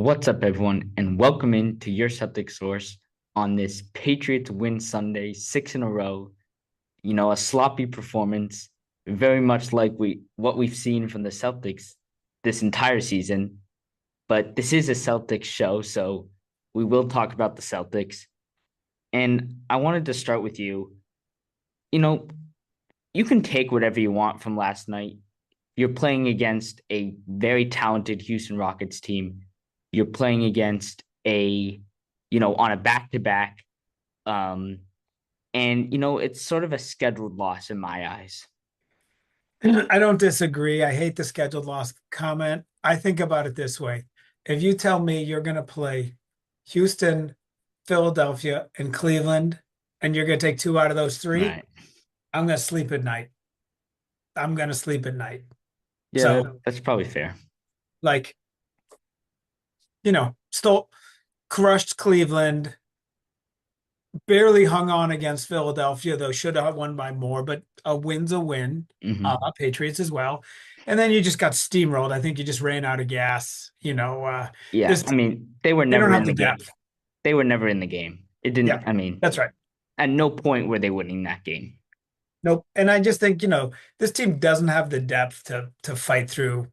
What's up, everyone, and welcome in to your Celtics source on this Patriots win Sunday, six in a row. A sloppy performance, very much like what we've seen from the Celtics this entire season. But this is a Celtics show, so we will talk about the Celtics. And I wanted to start with you. You know, you can take whatever you want from last night. You're playing against a very talented Houston Rockets team. You're playing against on a back to back. It's sort of a scheduled loss in my eyes. I don't disagree. I hate the scheduled loss comment. I think about it this way. If you tell me you're going to play Houston, Philadelphia, and Cleveland, and you're going to take two out of those three, Right. I'm going to sleep at night. I'm going to sleep at night. Yeah, So, that's probably fair. like, still crushed Cleveland, barely hung on against Philadelphia, though should have won by more, but a win's a win. Hmm. Patriots as well. And then you just got steamrolled. I think you just ran out of gas. Yeah, This I mean, they were they don't never have in the the game. depth. They were never in the game. It Yeah, didn't, I mean, that's right. at no point were they winning that game. Nope. And I just think, this team doesn't have the depth to fight through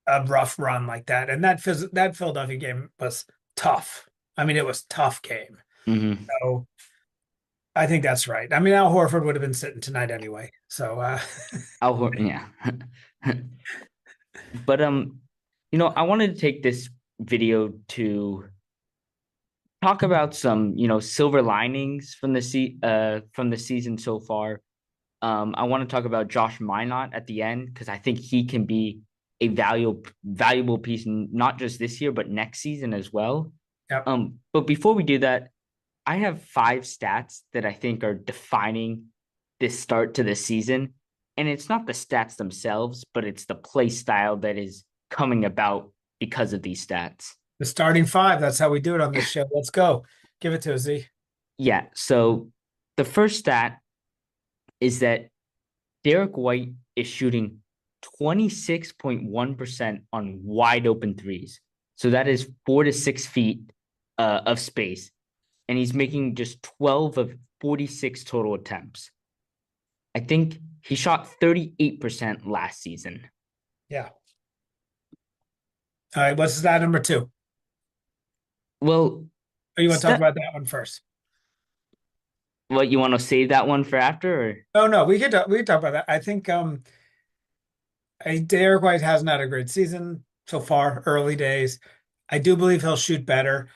a rough run like that. And that Philadelphia game was tough. I mean, it was a tough game. Hmm. So I think that's right. I mean, Al Horford would have been sitting tonight anyway. So Yeah. But I wanted to take this video to talk about some, silver linings from from the season so far. I want to talk about Josh Minott at the end because I think he can be a valuable piece, not just this year but next season as well. yeah. But before we do that, I have five stats that I think are defining this start to the season, and it's not the stats themselves, but it's the play style that is coming about because of these stats. The starting five. That's how we do it on this show. Let's go. Give it to us, Z. Yeah. So the first stat is that Derrick White is shooting 26.1% on wide open threes. So that is 4 to 6 feet of space. And he's making just 12 of 46 total attempts. I think he shot 38% last season. Yeah. All right. What's that number two? Well, Or you want to talk step, about that one first? what you want to save that one for after? Or? Oh no, we could talk about that. I think Derrick White hasn't had a great season so far, early days. I do believe he'll shoot better.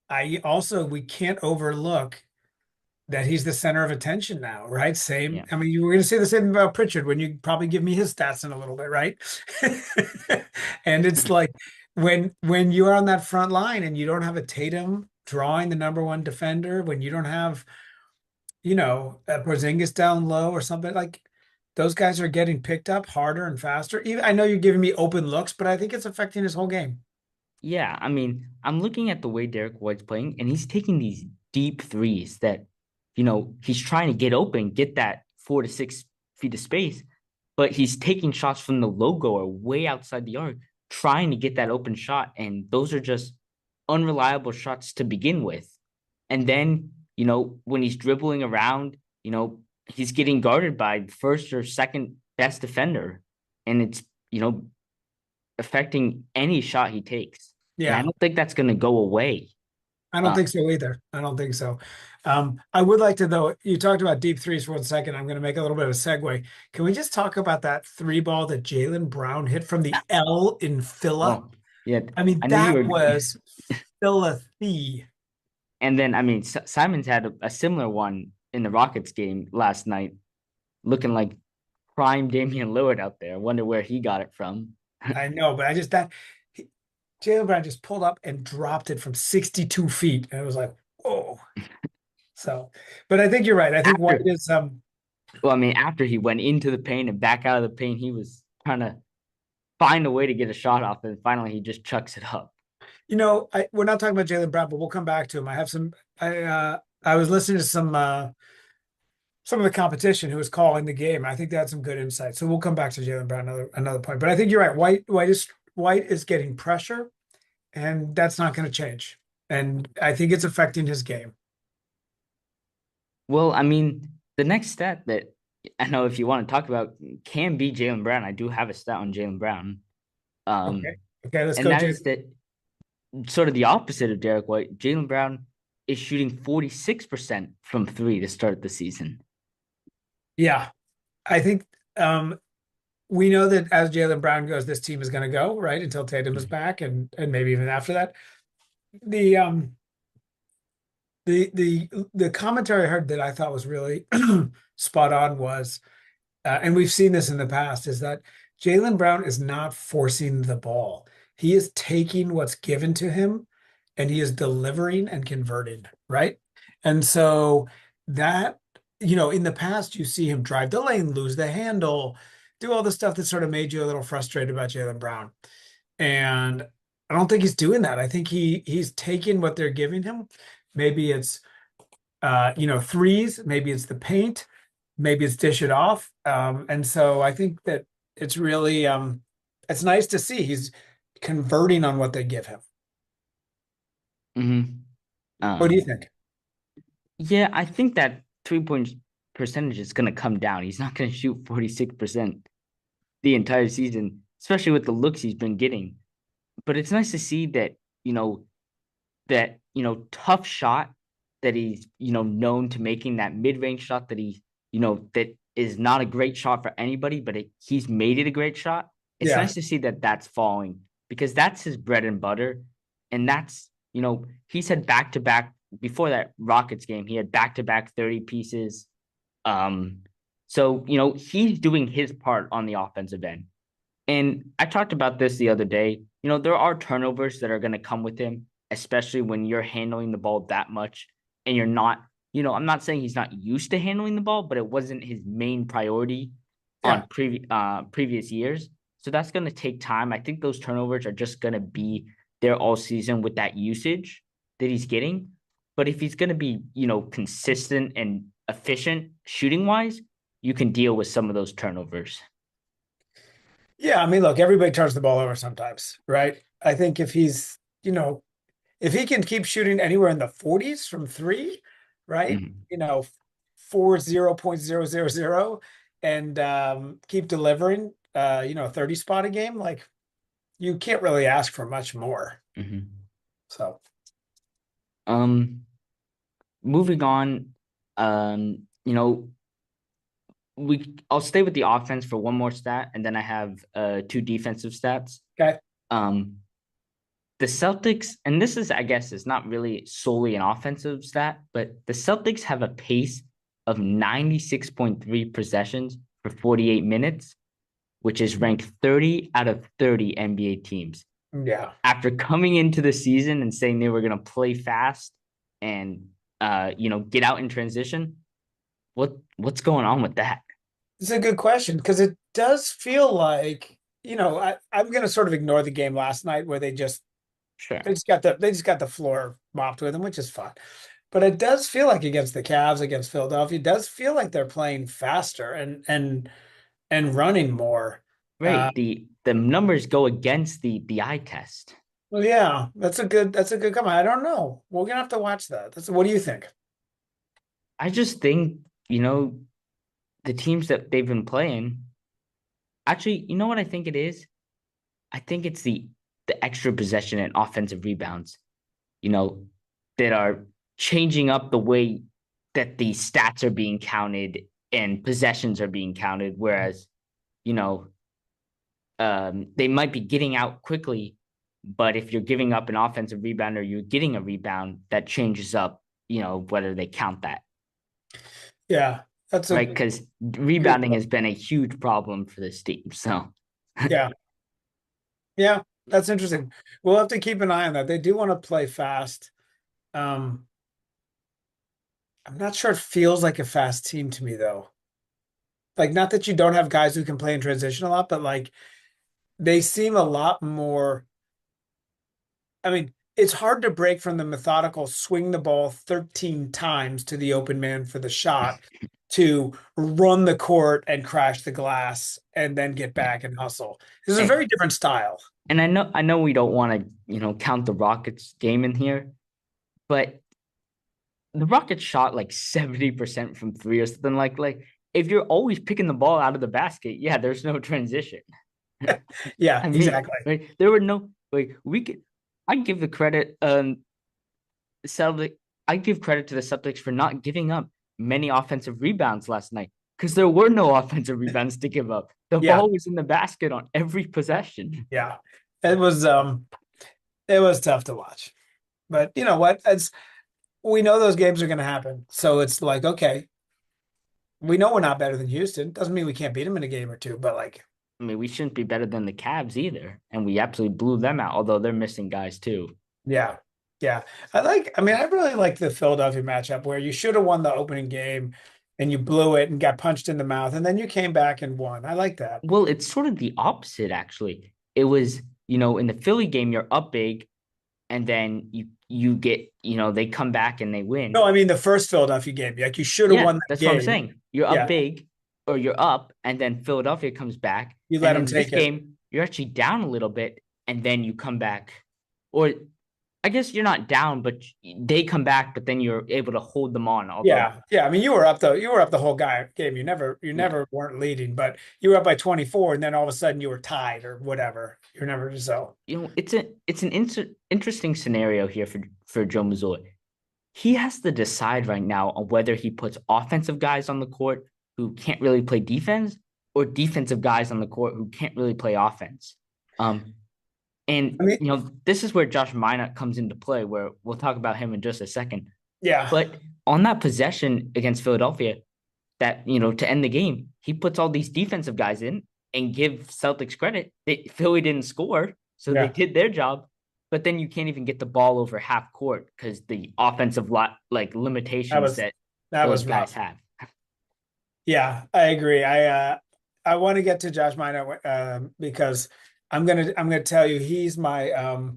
We can't overlook that he's the center of attention now, right? Same. Yeah. I mean, you were going to say the same about Pritchard when you probably give me his stats in a little bit, right? And it's like when you're on that front line and you don't have a Tatum drawing the number one defender, when you don't have, a Porzingis down low or something like those guys are getting picked up harder and faster. Even I know you're giving me open looks, but I think it's affecting his whole game. Yeah. I mean, I'm looking at the way Derek White's playing, and he's taking these deep threes that, he's trying to get open, get that 4 to 6 feet of space, but he's taking shots from the logo or way outside the arc, trying to get that open shot. And those are just unreliable shots to begin with. And then, when he's dribbling around, he's getting guarded by first or second best defender. And it's, you know, affecting any shot he takes. And I Yeah. don't think that's going to go away. I don't Uh, think so either. I don't think so. I would like to, though, you talked about deep threes for 1 second. I'm going to make a little bit of a segue. Can we just talk about that three ball that Jaylen Brown hit from the L in Phila? oh, yeah. I mean, I knew you that were. was Philly. And then, I mean, Simons had a similar one in the Rockets game last night, looking like prime Damian Lillard out there. I wonder where he got it from. I know, but Jaylen Brown just pulled up and dropped it from 62 feet. And it was like, whoa. So, but I think you're right. I think White After, is well, I mean, after he went into the paint and back out of the paint, he was trying to find a way to get a shot off, and finally he just chucks it up. we're not talking about Jaylen Brown, but we'll come back to him. I was listening to some of the competition who was calling the game. I think they had some good insight. So we'll come back to Jaylen Brown another point. But I think you're right. White is getting pressure and that's not going to change. And I think it's affecting his game. Well, I mean, the next stat that I know if you want to talk about can be Jaylen Brown. I do have a stat on Jaylen Brown. Okay. Um, Okay, let's and go, that Jay. is that sort of the opposite of Derrick White. Jaylen Brown is shooting 46% from three to start the season. Yeah, I think we know that as Jaylen Brown goes, this team is going to go, right? Until Tatum is back and maybe even after that. The um the commentary I heard that I thought was really spot on was and we've seen this in the past, is that Jaylen Brown is not forcing the ball. He is taking what's given to him and he is delivering and converting, right? And so that, in the past, you see him drive the lane, lose the handle, do all the stuff that sort of made you a little frustrated about Jaylen Brown. And I don't think he's doing that. I think he's taking what they're giving him. Maybe it's threes, maybe it's the paint, maybe it's dish it off. And so I think that it's really it's nice to see he's converting on what they give him. Mm-hmm. What do you Um, think? yeah, I think that 3 point percentage is going to come down. He's not going to shoot 46% the entire season, especially with the looks he's been getting. But it's nice to see that, you know, tough shot that he's, known to making, that mid-range shot that that is not a great shot for anybody, but he's made it a great shot. It's Yeah. nice to see that that's falling because that's his bread and butter. And that's, he's had back to back before that Rockets game, he had back to back 30 pieces. Um, so, he's doing his part on the offensive end. And I talked about this the other day. There are turnovers that are going to come with him, especially when you're handling the ball that much and you're not, I'm not saying he's not used to handling the ball, but it wasn't his main priority Yeah. on previous years. So that's going to take time. I think those turnovers are just going to be there all season with that usage that he's getting. But if he's going to be, consistent and efficient shooting wise, you can deal with some of those turnovers. Yeah. I mean, look, everybody turns the ball over sometimes, right? I think if he can keep shooting anywhere in the 40s from three, right? Mhm. 40.000 and keep delivering, 30 spot a game, like you can't really ask for much more. Mhm. So, Um, moving on, I'll stay with the offense for one more stat, and then I have two defensive stats. okay. Um, the Celtics, and this is, I guess, is not really solely an offensive stat, but the Celtics have a pace of 96.3 possessions for 48 minutes, which is ranked 30 out of 30 NBA teams. Yeah. After coming into the season and saying they were going to play fast and get out in transition, what's going on with that? It's a good question because it does feel like, I'm gonna sort of ignore the game last night where Sure. they just got the floor mopped with them, which is fun. But it does feel like against the Cavs, against Philadelphia, it does feel like they're playing faster and running more. Right. The numbers go against the eye test. Well, yeah, that's a good comment. I don't know. We're gonna have to watch that. What do you think? I just think, the teams that they've been playing, actually, you know what I think it is? I think it's the extra possession and offensive rebounds, you know, that are changing up the way that the stats are being counted and possessions are being counted. Whereas, you know, they might be getting out quickly, but if you're giving up an offensive rebound or you're getting a rebound, that changes up, whether they count that, Yeah, that's a right? Because good rebounding point. has been a huge problem for this team. So, Yeah, yeah, that's interesting. We'll have to keep an eye on that. They do want to play fast. Um, I'm not sure it feels like a fast team to me though. Like, not that you don't have guys who can play in transition a lot, but like they seem a lot more. I mean, it's hard to break from the methodical swing the ball 13 times to the open man for the shot to run the court and crash the glass and then get Yeah. back and hustle. This is a And, very different style. and I know we don't want to, count the Rockets game in here, but the Rockets shot like 70% from three or something like if you're always picking the ball out of the basket, yeah, there's no transition. Yeah, I mean, exactly. right? There were no like we could I give the credit Celtic I give credit to the Celtics for not giving up many offensive rebounds last night because there were no offensive rebounds to give up. The Yeah, ball was in the basket on every possession. yeah. It was it was tough to watch. But you know what? It's we know those games are going to happen. So it's like, okay, we know we're not better than Houston. Doesn't mean we can't beat them in a game or two, but like, I mean, we shouldn't be better than the Cavs either, and we absolutely blew them out. Although they're missing guys too. yeah. Yeah. I mean, I really like the Philadelphia matchup where you should have won the opening game and you blew it and got punched in the mouth and then you came back and won. I like that. Well, it's sort of the opposite actually. It was, in the Philly game, you're up big, and then you get, they come back and they win. No, I mean the first Philadelphia game. Like you should have Yeah, won that that's what I'm game. saying. You're up Yeah. big or you're up, and then Philadelphia comes back. You And let them then this take it. game, you're actually down a little bit, and then you come back. Or I guess you're not down, but they come back, but then you're able to hold them on. Although, Yeah, yeah. I mean, you were up the whole game. You yeah, never weren't leading, but you were up by 24, and then all of a sudden you were tied or whatever. You're never so. it's an interesting scenario here for Joe Mazzulla. He has to decide right now on whether he puts offensive guys on the court who can't really play defense or defensive guys on the court who can't really play offense. Um, and I mean, this is where Josh Minott comes into play, where we'll talk about him in just a second. yeah, But on that possession against Philadelphia, that to end the game, he puts all these defensive guys in and give Celtics credit. Philly didn't score, so they yeah. did their job. But then you can't even get the ball over half court because the offensive That limitations was that that those was guys rough. have. Yeah, I agree. I want to get to Josh Minott because I'm gonna tell you he's my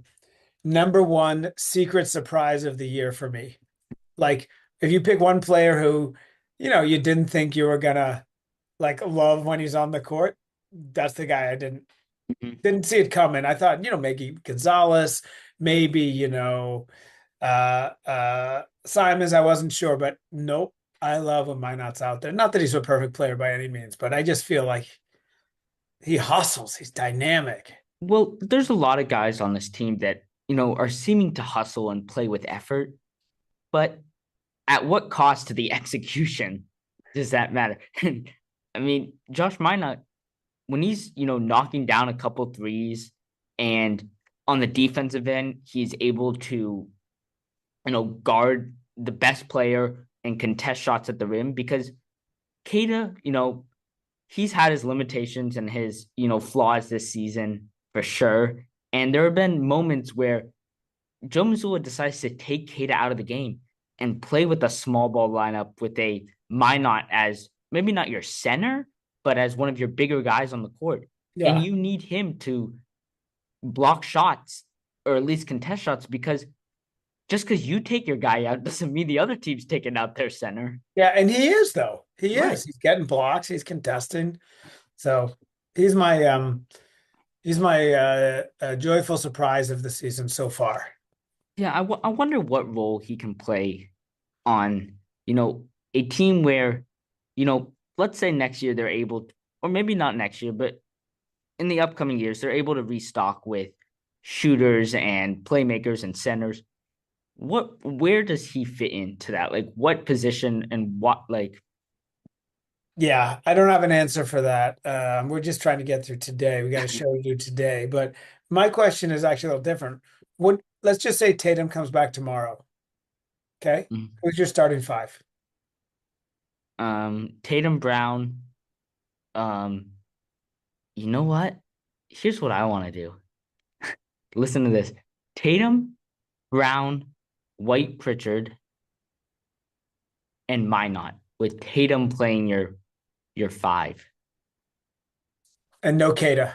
number one secret surprise of the year for me. Like if you pick one player who, you didn't think you were gonna like love when he's on the court, that's the guy I Mhm. didn't see it coming. I thought, maybe Gonzalez, maybe, Simons, I wasn't sure, but nope. I love when Minot's out there. Not that he's a perfect player by any means, but I just feel like he hustles. He's dynamic. Well, there's a lot of guys on this team that are seeming to hustle and play with effort, but at what cost to the execution does that matter? I mean, Josh Minott, when he's knocking down a couple threes, and on the defensive end, he's able to guard the best player and contest shots at the rim because Kada, he's had his limitations and his, flaws this season for sure. And there have been moments where Joe Mazzulla decides to take Kada out of the game and play with a small ball lineup with a Minot as maybe not your center, but as one of your bigger guys on the court. And Yeah. you need him to block shots or at least contest shots because just because you take your guy out doesn't mean the other team's taking out their center. Yeah, and he is though. He Right. is. He's getting blocks, he's contesting. So he's my joyful surprise of the season so far. Yeah, I wonder what role he can play on, a team where, let's say next year they're able to, or maybe not next year, but in the upcoming years, they're able to restock with shooters and playmakers and centers. Where does he fit into that? Like what position and what like Yeah, I don't have an answer for that. We're just trying to get through today. We got a show to do today. But my question is actually a little different. Let's just say Tatum comes back tomorrow. Okay. Who's your starting five? Tatum Brown. Um, you know what? Here's what I want to do. Listen to this. Tatum, Brown, White Pritchard, and Minot, with Tatum playing your five. And no Kata.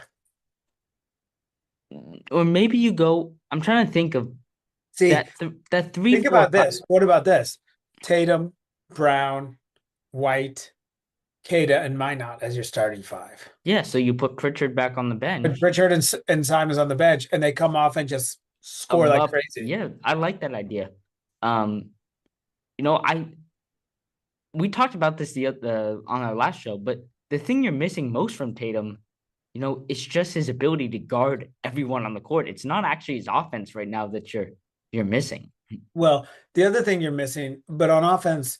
Or maybe you go, I'm trying to think of See, that three, think four, about five. this. What about this? Tatum, Brown. White, Kata, and Minott as your starting five. Yeah, so you put Pritchard back on the But bench, Pritchard and Simon's on the bench, and they come off and just score of like up. crazy. Yeah, I like that idea. Um, I we talked about this the on our last show, but the thing you're missing most from Tatum, it's just his ability to guard everyone on the court. It's not actually his offense right now that you're missing. Well, the other thing you're missing, but on offense,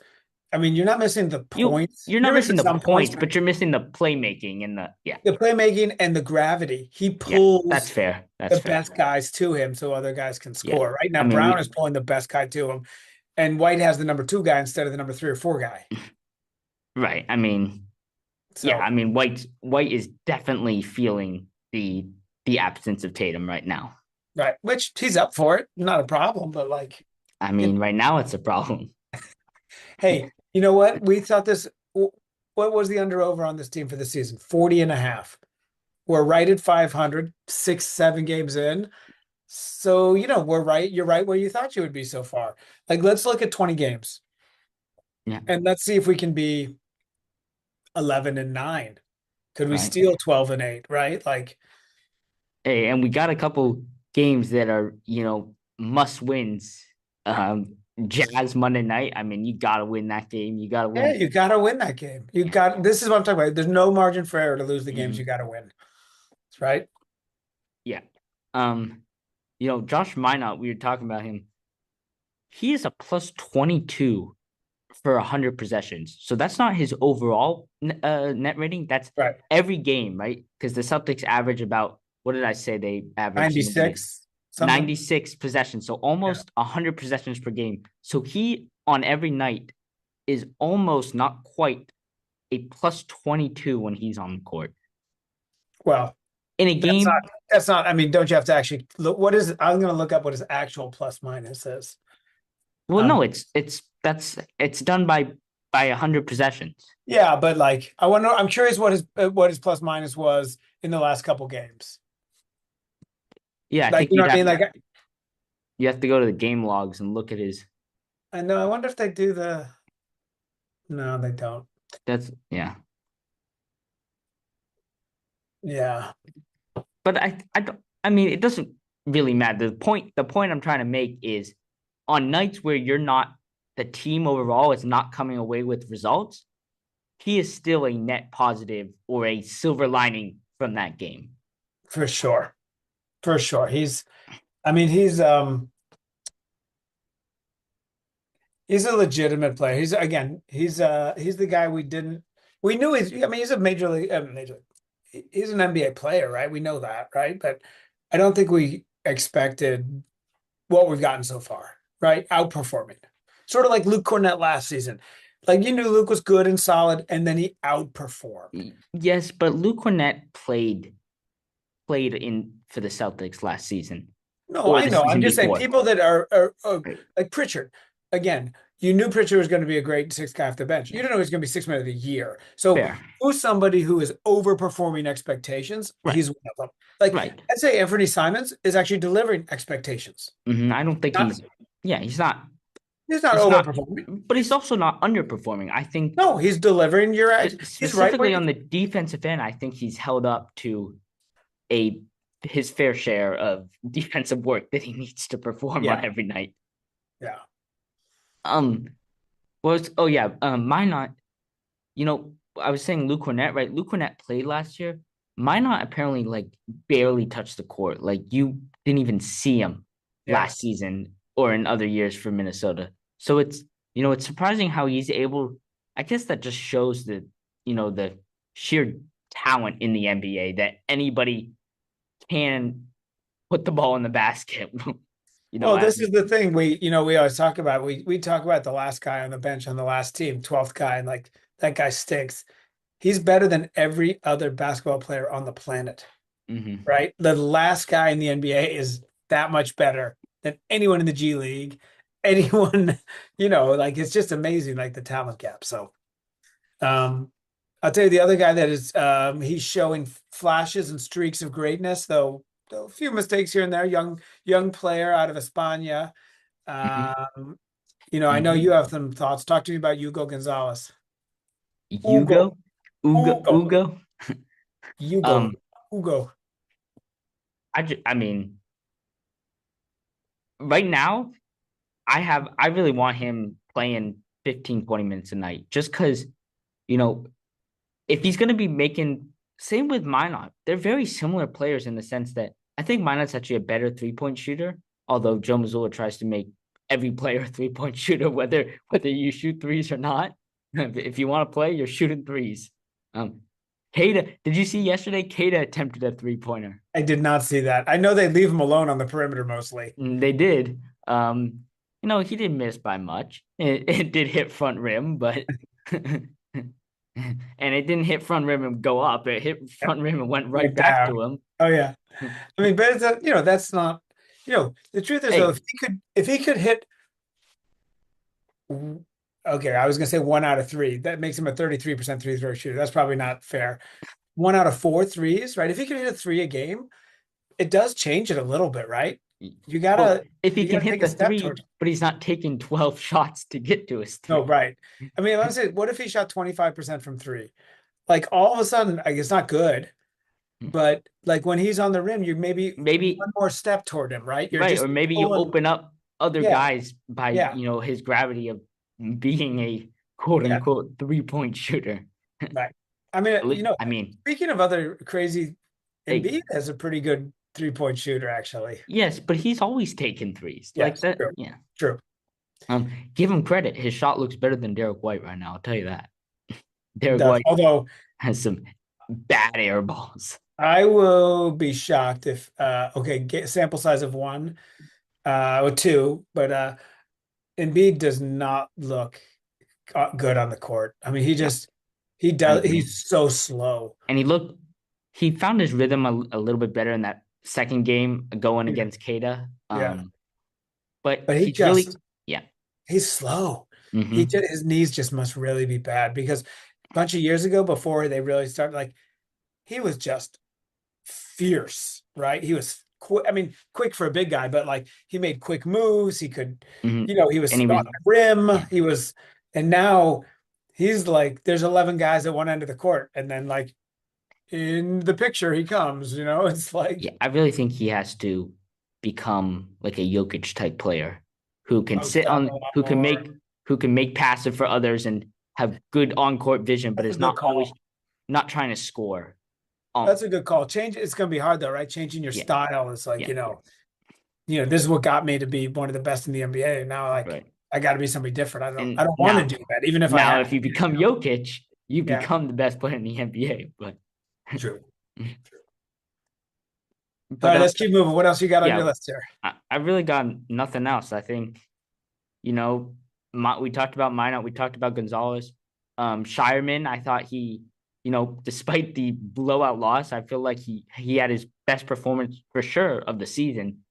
I mean, you're not missing the points. You're not You're missing missing the some points, points, but but you're missing the playmaking and the playmaking and the gravity. He yeah, that's pulls fair. That's the fair. best guys to him so other guys can Yeah. score. Right I now, mean, Brown is pulling the best guy to him, and White has the number two guy instead of the number three or four guy. right. I mean, yeah, So, I mean White is definitely feeling the absence of Tatum right now. right, which he's up for it, not a problem. But like, I you know, mean, right now it's a problem. hey, you know what? We thought this. What was the under over on this team for the season? 40 and a half. We're right at 500, 7 games in. So, we're right. You're right where you thought you would be so far. Like, let's look at 20 games Yeah. and let's see if we can be 11 and 9. Could we Right. steal 12 and 8, right? Like, Hey, and we got a couple games that are, must wins. Jazz Monday night. I mean, you gotta win that game. You gotta yeah, win. you got to win that game. Yeah. This is what I'm talking about. There's no margin for error to lose the games you Mhm. got to win. That's right. Yeah. Um, Josh Minott, we were talking about him. He is a plus 22 for 100 possessions. So that's not his overall net rating. That's Right. every game, right? Because the Celtics average about, what did I say they averaged in the beginning? 96, something. 96 possessions. So Yeah. almost 100 possessions per game. So he, on every night, is almost not quite a plus 22 when he's on the court. Well, In a that's not, game, I mean, don't you have to actually look? I'm going to look up what his actual plus minus is. well, no, it's done by 100 possessions. Yeah, but like I'm curious what his plus minus was in the last couple games. Yeah, I Like, think you know what I mean? Like, you have to go to the game logs and look at his. I know. I wonder if they do the. No, they don't. That's yeah. Yeah. But I don't. I mean, it doesn't really matter. The point I'm trying to make is on nights where you're not the team overall is not coming away with results, he is still a net positive or a silver lining from that game. For sure. For sure. I mean, he's a legitimate player. He's the guy we knew I mean, he's a he's an NBA player, right? We know that, right? But I don't think we expected what we've gotten so far, right? Outperforming. Sort of like Luke Cornett last season. Like, you knew Luke was good and solid, and then he outperformed. Yes, but Luke Cornett played in for the Celtics last season No, or I the know. I'm season just saying before. people that are Right. like Pritchard. Again, you knew Pritchard was going to be a great sixth guy off the bench. You Yeah, didn't know he was going to be six man of the year. So fair. who's somebody who is overperforming expectations? Right. He's one of them. Like, Right. I'd say Anthony Simons is actually delivering expectations. I don't think Not, he's. Yeah, he's not. he's not He's not. overperforming. But he's also not underperforming. I think No, he's delivering. You're right. He's right where specifically you. on the defensive end, I think he's held up to a his fair share of defensive work that he needs to perform on Yeah, every night. yeah, Um, was oh yeah, Minot. I was saying Luke Cornett, right? Luke Cornett played last year. Minot apparently like barely touched the court. Like you didn't even see him yeah. last season or in other years for Minnesota. So it's surprising how he's able. I guess that just shows the sheer talent in the NBA that anybody can put the ball in the basket. Well, At this is the thing we always talk about. We talk about the last guy on the bench on the last team, 12th guy, and like that guy stinks. He's better than every other basketball player on the planet, hmm right? The last guy in the NBA is that much better than anyone in the G League, anyone, like it's just amazing, like the talent gap. So, um, I'll tell you the other guy that is, he's showing flashes and streaks of greatness, though a few mistakes here and there. Young player out of España. hmm I know hmm you have some thoughts. Talk to me about Hugo Gonzalez. Ugo, Hugo, Ugo, Ugo, Ugo. Hugo, Um, Ugo. I mean, right now, I really want him playing 15, 20 minutes a night, just because you know if he's going to be making. Same with Minot. They're very similar players in the sense that I think Minot's actually a better 3-point shooter, although Joe Mazzulla tries to make every player a 3-point shooter, whether you shoot threes or not. If you want to play, you're shooting threes. Kata, did you see yesterday? Kata attempted a 3-pointer. I did not see that. I know they leave him alone on the perimeter mostly. They did. He didn't miss by much. It did hit front rim, but and it didn't hit front rim and go up. It hit Yep, front rim and went right went back down. to him. Oh yeah. I mean, but it's that's not, the truth is though, Hey, if he could hit, okay, I was gonna say 1 out of 3. That makes him a 33% three throw shooter. That's probably not fair. 1 out of 4 threes, right? If he could hit a three a game, it does change it a little bit, right? You well, gotta if he you can gotta hit take a the step three, towards. but he's not taking 12 shots to get to his No, three. right. I mean, let's say, what if he shot 25% from three? Like all of a sudden, like it's not good, but like when he's on the rim, you maybe Maybe one more step toward him, right? You're right, or just maybe you pulling. open up other Yeah, guys by yeah, his gravity of being a quote yeah, unquote 3-point shooter. right. I mean, I mean, speaking of other crazy, hey, Embiid has a pretty good 3-point shooter, actually. yes, but he's always taking threes like Yes, that. true, Yeah. true. Give him credit. His shot looks better than Derrick White right now. I'll tell you that. It Derrick does. White Although has some bad air balls. I will be shocked if okay, get sample size of one, or two, but Embiid does not look good on the court. I mean, Yeah, he I does, agree. he's so slow. And he found his rhythm a little bit better in that second game going Yeah. against Kada. Yeah. But But he's really, yeah. he's slow. Hmm. His knees just must really be bad because a bunch of years ago before they really started, like he was just fierce, right? He was quick. I mean, quick for a big guy, but like he made quick moves. He could, Hmm. he And was he on was, the rim. yeah, And now he's like, there's 11 guys at one end of the court. And then like in the picture he comes, it's yeah. like, I really think he has to become like a Jokic type player who can post up a lot more. who can make passive for others and have good on court vision, but That's a is good not always call. not trying to score. That's a good call. It's going to be hard though, right? Changing your Yeah, style is like, yeah, this is what got me to be one of the best in the NBA. And now like right. I got to be somebody different. I And don't want to do that, even if I now have if you to, become Jokic, you Yeah, become the best player in the NBA. But true. All but right, let's keep moving. What else you got on your yeah, list here? I really got nothing else. I think you know we talked about Minot, we talked about Gonzalez, Shireman. I thought he, despite the blowout loss, I feel like he had his best performance for sure of the season.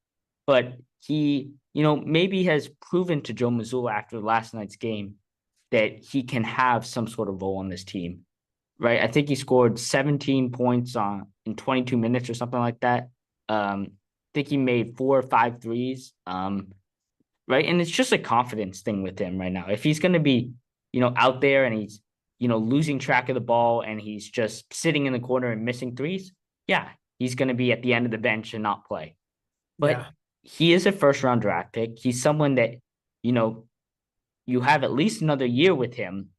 But he, maybe has proven to Joe Mazzulla after last night's game that he can have some sort of role on this team, right? I think he scored 17 points in 22 minutes or something like that. I think he made 4 or 5 threes. Right. And it's just a confidence thing with him right now. If he's going to be, out there and he's, losing track of the ball and he's just sitting in the corner and missing threes, yeah, he's going to be at the end of the bench and not play. But Yeah. he is a first round draft pick. He's someone that, you know, you have at least another year with him.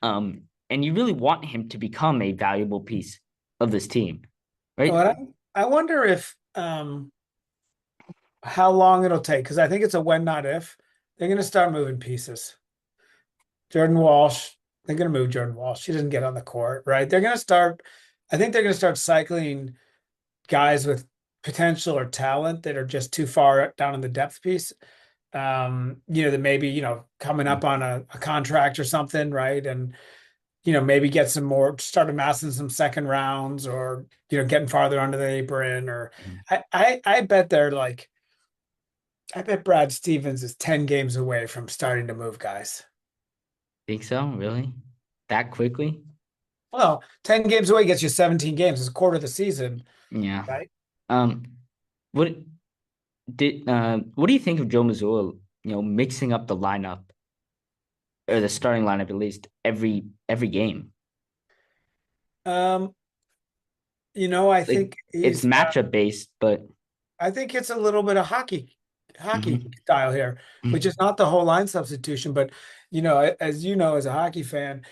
And you really want him to become a valuable piece of this team, Oh, right? and I wonder if how long it'll take, because I think it's a when, not if. They're going to start moving pieces. Jordan Walsh, they're going to move Jordan Walsh. He doesn't get on the court, right? I think they're going to start cycling guys with potential or talent that are just too far down in the depth piece. That maybe, coming up on a contract or something, right? And, maybe get some more, start amassing some second rounds or, getting farther under the apron or I bet they're like, I bet Brad Stevens is 10 games away from starting to move guys. Think so? Really? That quickly? Well, 10 games away gets you 17 games. It's a quarter of the season, Yeah. right? Um, what what do you think of Joe Mazzulla, mixing up the lineup? or the starting lineup at least every game. Um, I Like think it's matchup based, but I think it's a little bit of hockey mhm, style here, which is mhm, not the whole line substitution, but as you know, as a hockey fan,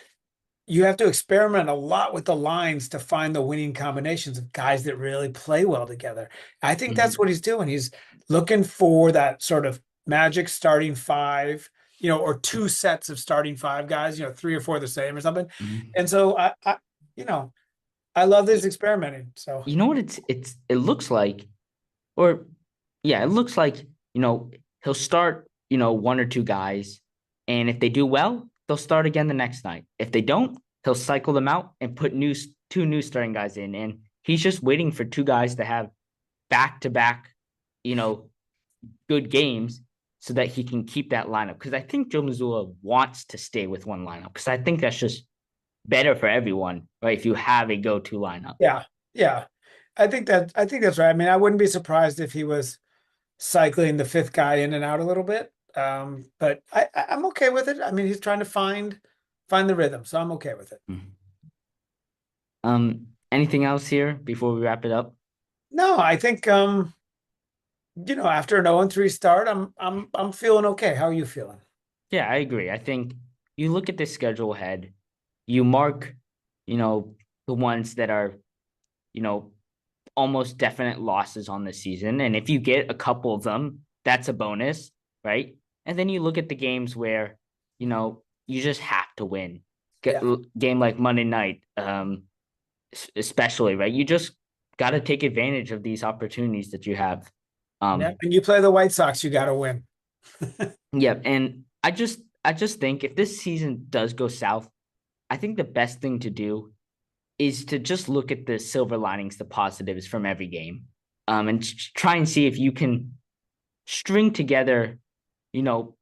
you have to experiment a lot with the lines to find the winning combinations of guys that really play well together. I think that's mhm, what he's doing. He's looking for that sort of magic starting five, or two sets of starting five guys, three or four the same or something. mhm. And so you know, I love this experimenting. So You know what it looks like, or yeah, it looks like, he'll start, one or two guys, and if they do well, they'll start again the next night. If they don't, he'll cycle them out and put two new starting guys in, and he's just waiting for two guys to have back to back, you know, good games so that he can keep that lineup. Because I think Joe Mazzulla wants to stay with one lineup because I think that's just better for everyone, right? If you have a go-to lineup. yeah, yeah. I think that's right. I mean, I wouldn't be surprised if he was cycling the fifth guy in and out a little bit. But I'm okay with it. I mean, he's trying to find the rhythm, so I'm okay with it. Anything else here before we wrap it up? No, I think after an 0-3 start, I'm feeling okay. How are you feeling? Yeah, I agree. I think you look at the schedule ahead, you mark, the ones that are, you know, almost definite losses on the season. And if you get a couple of them, that's a bonus, right? And then you look at the games where, you just have to win. Yeah. Game like Monday night, especially, right? You just got to take advantage of these opportunities that you have. Yeah. Um, And you play the White Sox, you got to win. yeah, and I just think if this season does go south, I think the best thing to do is to just look at the silver linings, the positives from every game, and try and see if you can string together, you know,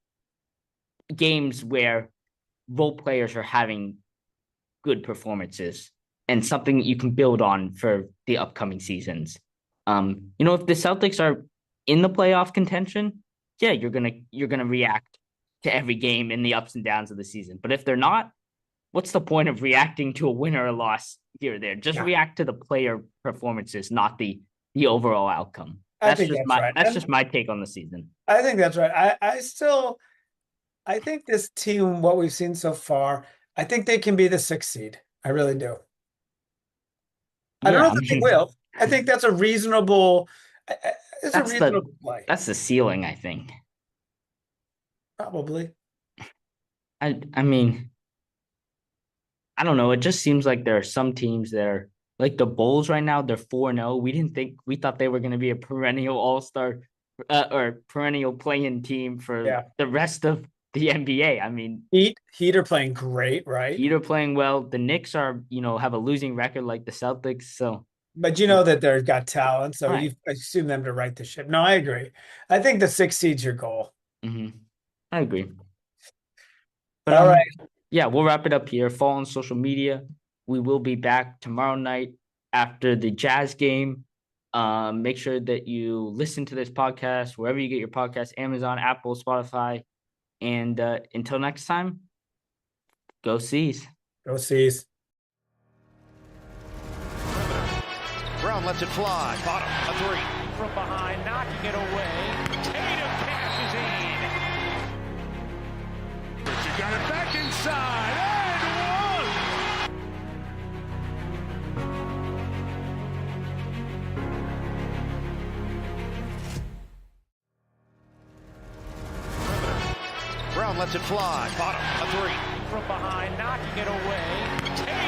games where role players are having good performances and something that you can build on for the upcoming seasons. If the Celtics are in the playoff contention, yeah, you're gonna react to every game in the ups and downs of the season. But if they're not, what's the point of reacting to a win or a loss here or there? Just Yeah, react to the player performances, not the overall outcome. I think that's right. That's And just my take on the season. I think that's right. I think this team, what we've seen so far, I think they can be the sixth seed. I really do. I don't Yeah, know I that they mean will. I think that's a reasonable. It's a that's the reasonable play, that's the ceiling, I think. probably. I mean, I don't know. It just seems like there are some teams that are like the Bulls right now. They're 4-0. We thought they were going to be a perennial all-star or perennial playing team for Yeah. the rest of the NBA. I mean, Heat are playing great, right? Heat are playing well. The Knicks are, have a losing record like the Celtics. So, But you know that they've got talent, so right. you assume them to right the ship. No, I agree. I think the sixth seed's your goal. Hmm. I agree. But All right. yeah, we'll wrap it up here. Follow on social media. We will be back tomorrow night after the Jazz game. Make sure that you listen to this podcast wherever you get your podcast, Amazon, Apple, Spotify. And until next time, go C's. Go C's. Brown lets it fly. Bottom, a three. From behind, knocking it away. Tatum passes in. Richard got it back inside. And one. Brown lets it fly. Bottom, a three. From behind, knocking it away. Tatum